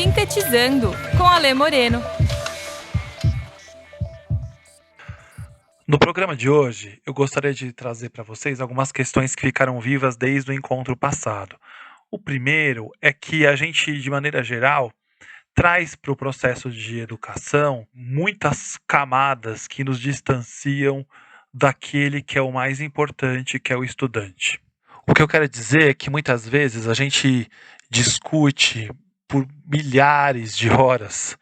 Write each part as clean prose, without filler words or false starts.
Sintetizando com Alê Moreno. No programa de hoje, eu gostaria de trazer para vocês algumas questões que ficaram vivas desde o encontro passado. O primeiro é que a gente, de maneira geral, traz para o processo de educação muitas camadas que nos distanciam daquele que é o mais importante, que é o estudante. O que eu quero dizer é que muitas vezes a gente discute por milhares de horas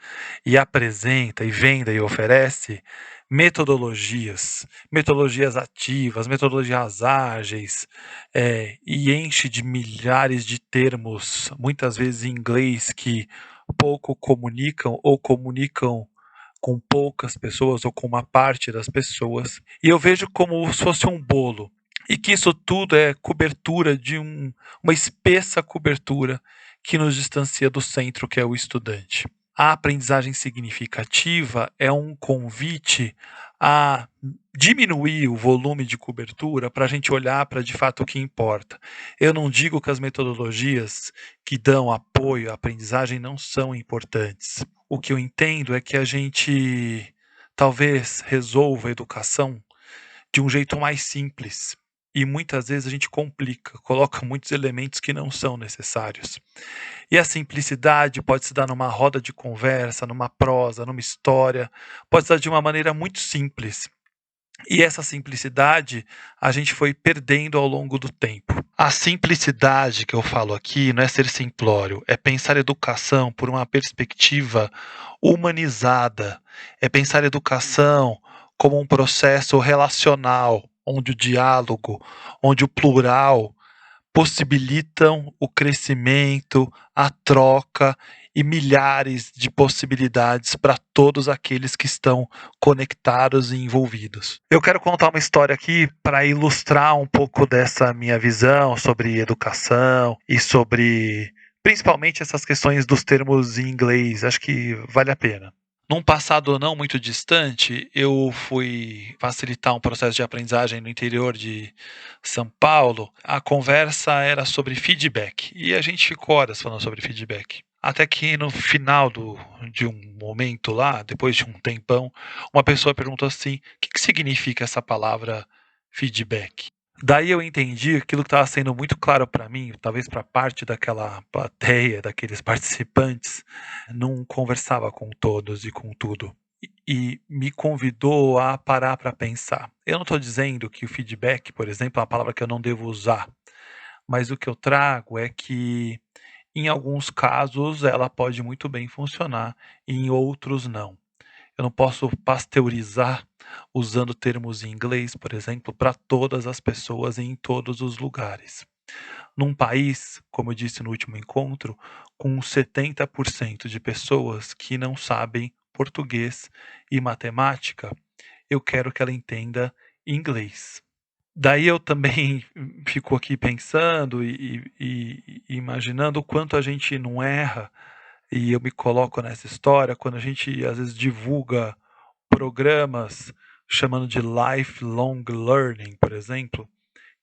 e apresenta e venda e oferece metodologias ativas, metodologias ágeis, e enche de milhares de termos, muitas vezes em inglês, que pouco comunicam ou comunicam com poucas pessoas ou com uma parte das pessoas. E eu vejo como se fosse um bolo. E que isso tudo é cobertura de uma espessa cobertura que nos distancia do centro, que é o estudante. A aprendizagem significativa é um convite a diminuir o volume de cobertura para a gente olhar para de fato o que importa. Eu não digo que as metodologias que dão apoio à aprendizagem não são importantes. O que eu entendo é que a gente talvez resolva a educação de um jeito mais simples. E muitas vezes a gente complica, coloca muitos elementos que não são necessários. E a simplicidade pode se dar numa roda de conversa, numa prosa, numa história, pode se dar de uma maneira muito simples. E essa simplicidade a gente foi perdendo ao longo do tempo. A simplicidade que eu falo aqui não é ser simplório, é pensar educação por uma perspectiva humanizada, é pensar educação como um processo relacional, onde o diálogo, onde o plural possibilitam o crescimento, a troca e milhares de possibilidades para todos aqueles que estão conectados e envolvidos. Eu quero contar uma história aqui para ilustrar um pouco dessa minha visão sobre educação e sobre principalmente essas questões dos termos em inglês. Acho que vale a pena. Num passado não muito distante, eu fui facilitar um processo de aprendizagem no interior de São Paulo. A conversa era sobre feedback e a gente ficou horas falando sobre feedback. Até que no final de um momento lá, depois de um tempão, uma pessoa perguntou assim: o que significa essa palavra feedback? Daí eu entendi aquilo que estava sendo muito claro para mim, talvez para parte daquela plateia, daqueles participantes, não conversava com todos e com tudo. E me convidou a parar para pensar. Eu não estou dizendo que o feedback, por exemplo, é uma palavra que eu não devo usar, mas o que eu trago é que, em alguns casos, ela pode muito bem funcionar, e em outros não. Eu não posso pasteurizar usando termos em inglês, por exemplo, para todas as pessoas e em todos os lugares. Num país, como eu disse no último encontro, com 70% de pessoas que não sabem português e matemática, eu quero que ela entenda inglês. Daí eu também fico aqui pensando e imaginando o quanto a gente não erra, e eu me coloco nessa história, quando a gente às vezes divulga programas chamando de lifelong learning, por exemplo,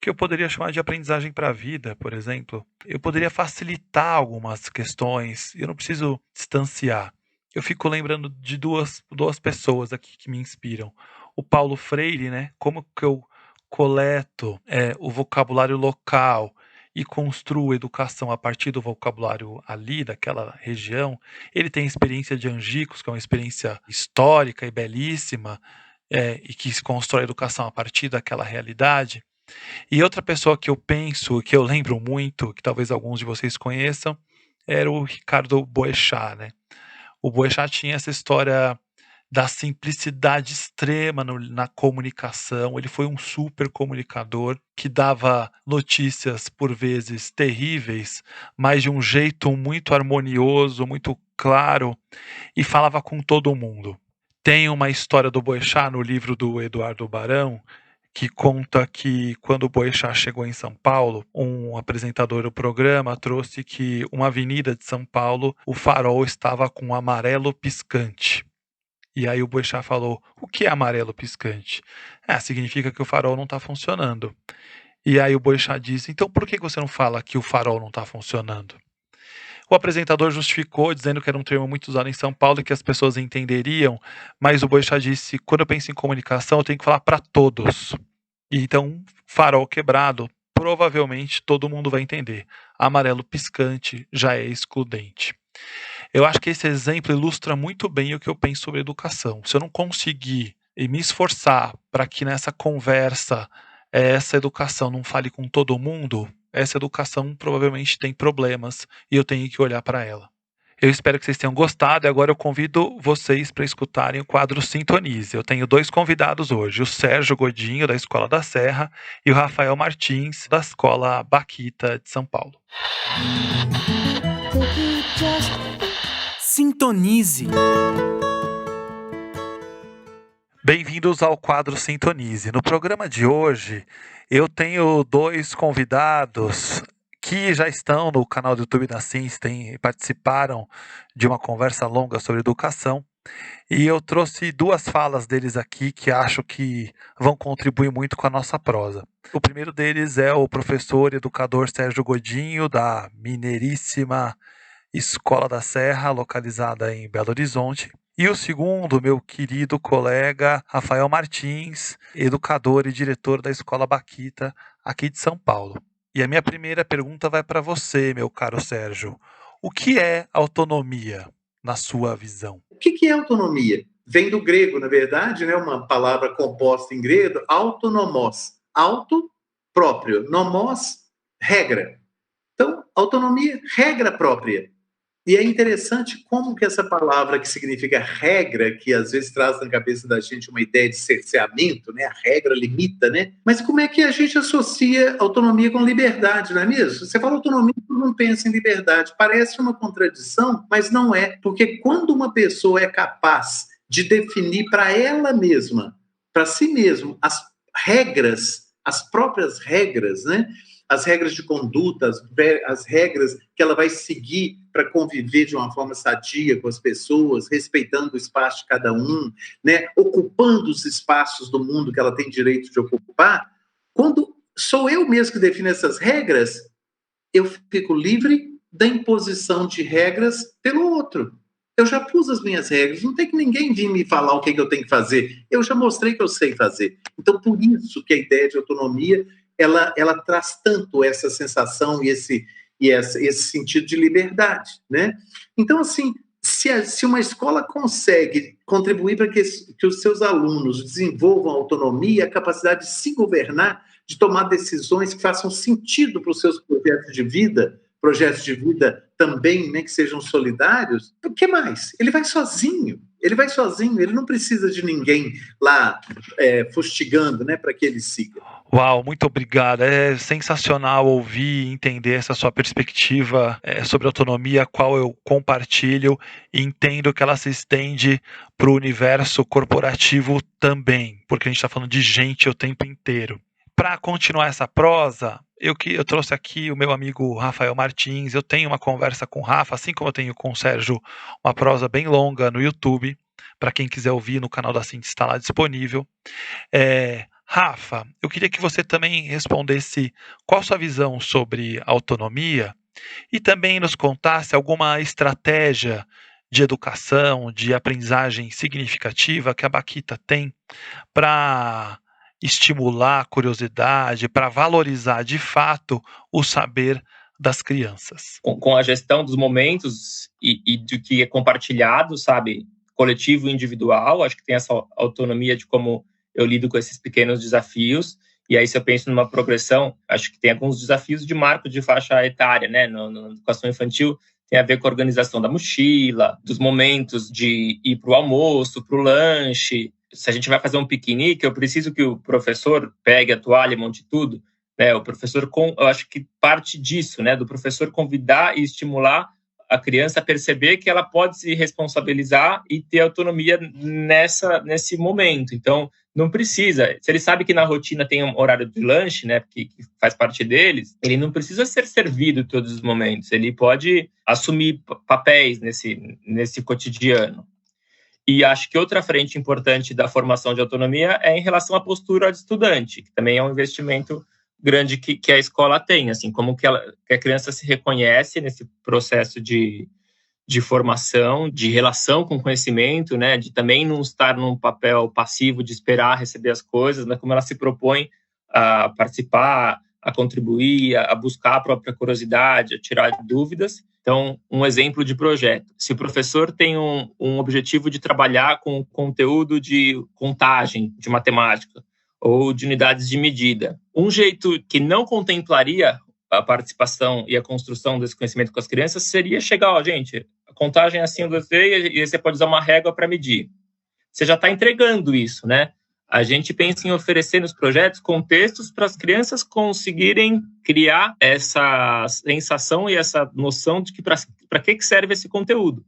que eu poderia chamar de aprendizagem para a vida, por exemplo. Eu poderia facilitar algumas questões, eu não preciso distanciar. Eu fico lembrando de duas pessoas aqui que me inspiram. O Paulo Freire, né? Como que eu coleto o vocabulário local e construo educação a partir do vocabulário ali, daquela região. Ele tem a experiência de Angicos, que é uma experiência histórica e belíssima, e que se constrói educação a partir daquela realidade. E outra pessoa que eu penso, que eu lembro muito, que talvez alguns de vocês conheçam, era o Ricardo Boechat, né? O Boechat tinha essa história da simplicidade extrema na comunicação. Ele foi um super comunicador que dava notícias por vezes terríveis, mas de um jeito muito harmonioso, muito claro, e falava com todo mundo. Tem uma história do Boechat no livro do Eduardo Barão, que conta que quando o Boechat chegou em São Paulo, um apresentador do programa trouxe que uma avenida de São Paulo, o farol estava com amarelo piscante. E aí o Boechat falou: o que é amarelo piscante? Significa que o farol não está funcionando. E aí o Boechat disse: então por que você não fala que o farol não está funcionando? O apresentador justificou, dizendo que era um termo muito usado em São Paulo e que as pessoas entenderiam, mas o Boechat disse, quando eu penso em comunicação, eu tenho que falar para todos. E então, farol quebrado, provavelmente todo mundo vai entender. Amarelo piscante já é excludente. Eu acho que esse exemplo ilustra muito bem o que eu penso sobre educação. Se eu não conseguir e me esforçar para que nessa conversa essa educação não fale com todo mundo, essa educação provavelmente tem problemas e eu tenho que olhar para ela. Eu espero que vocês tenham gostado e agora eu convido vocês para escutarem o quadro Sintonize. Eu tenho 2 convidados hoje, o Sérgio Godinho, da Escola da Serra, e o Rafael Martins, da Escola Baquita de São Paulo. Sintonize. Bem-vindos ao quadro Sintonize. No programa de hoje, eu tenho 2 convidados que já estão no canal do YouTube da Cinstem, participaram de uma conversa longa sobre educação. E eu trouxe 2 falas deles aqui que acho que vão contribuir muito com a nossa prosa. O primeiro deles é o professor e educador Sérgio Godinho, da mineiríssima Escola da Serra, localizada em Belo Horizonte. E o segundo, meu querido colega Rafael Martins, educador e diretor da Escola Baquita, aqui de São Paulo. E a minha primeira pergunta vai para você, meu caro Sérgio. O que é autonomia, na sua visão? O que é autonomia? Vem do grego, na verdade, né? Uma palavra composta em grego, autonomos. Auto, próprio. Nomos, regra. Então, autonomia, regra própria. E é interessante como que essa palavra que significa regra, que às vezes traz na cabeça da gente uma ideia de cerceamento, né? A regra limita, né? Mas como é que a gente associa autonomia com liberdade, não é mesmo? Você fala autonomia, todo mundo pensa em liberdade. Parece uma contradição, mas não é. Porque quando uma pessoa é capaz de definir para ela mesma, para si mesmo, as regras, as próprias regras, né? As regras de conduta, as regras que ela vai seguir para conviver de uma forma sadia com as pessoas, respeitando o espaço de cada um, né? Ocupando os espaços do mundo que ela tem direito de ocupar. Quando sou eu mesmo que defino essas regras, eu fico livre da imposição de regras pelo outro. Eu já pus as minhas regras, não tem que ninguém vir me falar o que eu tenho que fazer. Eu já mostrei que eu sei fazer. Então, por isso que a ideia de autonomia ela traz tanto essa sensação e esse sentido de liberdade, né? Então, assim, se uma escola consegue contribuir para que os seus alunos desenvolvam autonomia, a capacidade de se governar, de tomar decisões que façam sentido para os seus projetos de vida também, né, que sejam solidários, o que mais? Ele vai sozinho, ele não precisa de ninguém lá fustigando, né, para que ele siga. Uau, muito obrigado. É sensacional ouvir e entender essa sua perspectiva sobre autonomia, a qual eu compartilho e entendo que ela se estende para o universo corporativo também, porque a gente está falando de gente o tempo inteiro. Para continuar essa prosa, eu trouxe aqui o meu amigo Rafael Martins. Eu tenho uma conversa com o Rafa, assim como eu tenho com o Sérgio, uma prosa bem longa no YouTube. Para quem quiser ouvir, no canal da Cinti está lá disponível. Rafa, eu queria que você também respondesse qual a sua visão sobre autonomia e também nos contasse alguma estratégia de educação, de aprendizagem significativa que a Baquita tem para estimular a curiosidade, para valorizar de fato o saber das crianças. Com a gestão dos momentos e do que é compartilhado, sabe, coletivo e individual, acho que tem essa autonomia de como eu lido com esses pequenos desafios. E aí, se eu penso numa progressão, acho que tem alguns desafios de marco de faixa etária, né? Na educação infantil, tem a ver com a organização da mochila, dos momentos de ir para o almoço, para o lanche. Se a gente vai fazer um piquenique, eu preciso que o professor pegue a toalha e monte tudo, né? O professor, eu acho que parte disso, né? Do professor convidar e estimular a criança a perceber que ela pode se responsabilizar e ter autonomia nesse momento. Então, não precisa. Se ele sabe que na rotina tem um horário de lanche, né, que faz parte deles, ele não precisa ser servido em todos os momentos. Ele pode assumir papéis nesse cotidiano. E acho que outra frente importante da formação de autonomia é em relação à postura de estudante, que também é um investimento grande que a escola tem, assim, como que a criança se reconhece nesse processo de formação, de relação com o conhecimento, né, de também não estar num papel passivo de esperar receber as coisas, mas como ela se propõe a participar, a contribuir, a buscar a própria curiosidade, a tirar dúvidas. Então, um exemplo de projeto. Se o professor tem um objetivo de trabalhar com conteúdo de contagem, de matemática, ou de unidades de medida, um jeito que não contemplaria a participação e a construção desse conhecimento com as crianças seria chegar, gente, a contagem é assim, e você pode usar uma régua para medir. Você já está entregando isso, né? A gente pensa em oferecer nos projetos contextos para as crianças conseguirem criar essa sensação e essa noção de que para que serve esse conteúdo.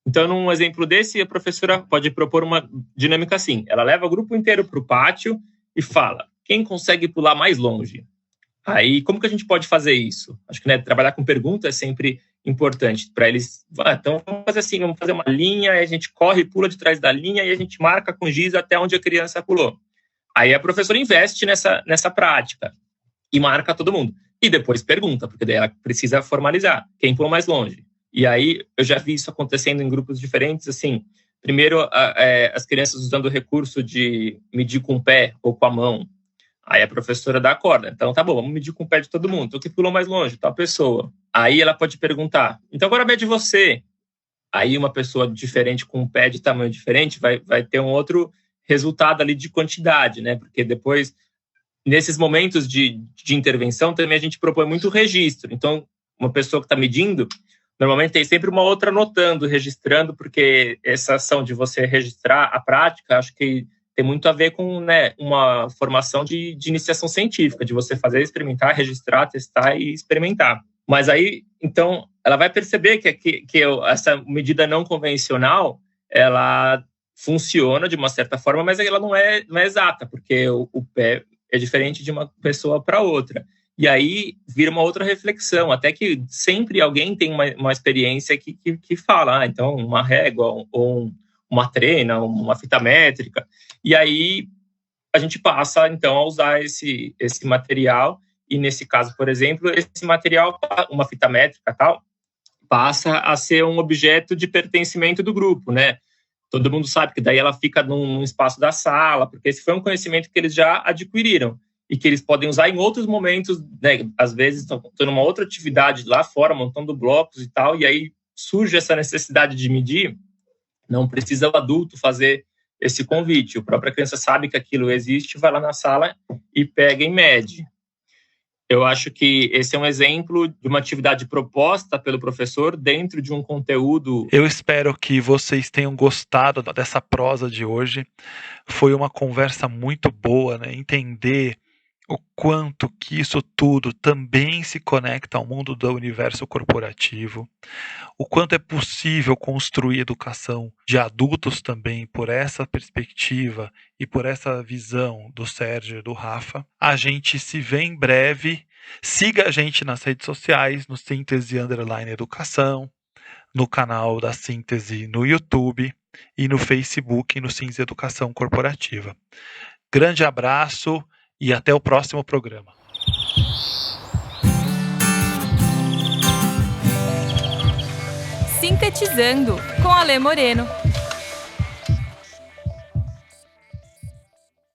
Então, num exemplo desse, a professora pode propor uma dinâmica assim. Ela leva o grupo inteiro para o pátio e fala, quem consegue pular mais longe? Aí, como que a gente pode fazer isso? Acho que, né, trabalhar com perguntas é sempre importante para eles. Então, vamos fazer assim, vamos fazer uma linha, aí a gente corre, pula de trás da linha e a gente marca com giz até onde a criança pulou. Aí a professora investe nessa prática e marca todo mundo. E depois pergunta, porque daí ela precisa formalizar quem pulou mais longe. E aí, eu já vi isso acontecendo em grupos diferentes, assim, primeiro as crianças usando o recurso de medir com o pé ou com a mão. Aí a professora dá a corda. Então, tá bom, vamos medir com o pé de todo mundo. Então, quem pulou mais longe? Tal pessoa. Aí ela pode perguntar, então agora mede você. Aí uma pessoa diferente, com um pé de tamanho diferente, vai ter um outro resultado ali de quantidade, né? Porque depois, nesses momentos de intervenção, também a gente propõe muito registro. Então, uma pessoa que está medindo, normalmente tem sempre uma outra anotando, registrando, porque essa ação de você registrar a prática, acho que tem muito a ver com, né, uma formação de iniciação científica, de você fazer, experimentar, registrar, testar e experimentar. Mas aí, então, ela vai perceber que essa medida não convencional, ela funciona de uma certa forma, mas ela não é exata, porque o pé é diferente de uma pessoa para outra. E aí vira uma outra reflexão, até que sempre alguém tem uma experiência que fala, então, uma régua ou uma trena, uma fita métrica. E aí a gente passa, então, a usar esse material. E nesse caso, por exemplo, esse material, uma fita métrica tal, passa a ser um objeto de pertencimento do grupo, né? Todo mundo sabe que daí ela fica num espaço da sala, porque esse foi um conhecimento que eles já adquiriram e que eles podem usar em outros momentos, né? Às vezes estão numa outra atividade lá fora, montando blocos e tal, e aí surge essa necessidade de medir. Não precisa o adulto fazer esse convite. A própria criança sabe que aquilo existe, vai lá na sala e pega e mede. Eu acho que esse é um exemplo de uma atividade proposta pelo professor dentro de um conteúdo. Eu espero que vocês tenham gostado dessa prosa de hoje. Foi uma conversa muito boa, né? Entender o quanto que isso tudo também se conecta ao mundo do universo corporativo, o quanto é possível construir educação de adultos também por essa perspectiva e por essa visão do Sérgio e do Rafa. A gente se vê em breve. Siga a gente nas redes sociais, no Síntese_Educação, no canal da Síntese no YouTube e no Facebook, no Síntese Educação Corporativa. Grande abraço e até o próximo programa. Sintetizando com Alê Moreno.